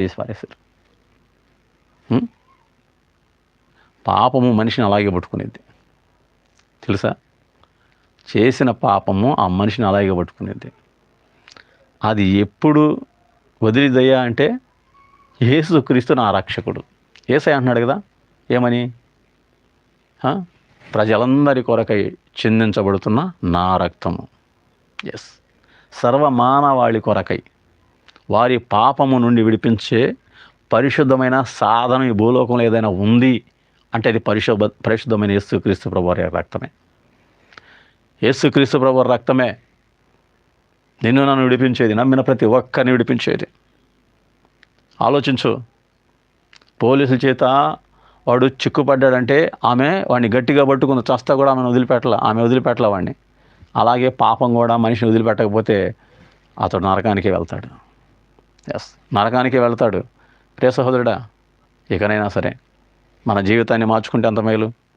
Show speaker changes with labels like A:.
A: చేసి పారేశారు. పాపము మనిషిని అలాగే పట్టుకునేది తెలుసా. చేసిన పాపము ఆ మనిషిని అలాగే పట్టుకునేది. అది ఎప్పుడు వదిలిదయ్యా అంటే యేసుక్రీస్తు నా రక్షకుడు. యేసయ్య అంటున్నాడు కదా ఏమని, ప్రజలందరి కొరకై చిందించబడుతున్న నా రక్తము. ఎస్, సర్వమానవాళి కొరకై వారి పాపము నుండి విడిపించే పరిశుద్ధమైన సాధనం ఈ భూలోకంలో ఏదైనా ఉంది అంటే అది పరిశుద్ధమైన యేసుక్రీస్తు ప్రభువారి రక్తమే. యేసుక్రీస్తు ప్రభువారి రక్తమే నిన్ను నన్ను విడిపించేది, నమ్మిన ప్రతి ఒక్కరిని విడిపించేది. ఆలోచించు, పోలీసుల చేత వాడు చిక్కుపడ్డాడంటే వాడిని గట్టిగా పట్టుకుని చస్తా కూడా ఆమె వదిలిపెట్టలే వాడిని. అలాగే పాపం కూడా మనిషిని వదిలిపెట్టకపోతే అతడు నరకానికే వెళ్తాడు. ఎస్, నరకానికే వెళ్తాడు. ప్రియ సహోదరుడా, ఇకనైనా సరే మన జీవితాన్ని మార్చుకుంటే అంత మేలు.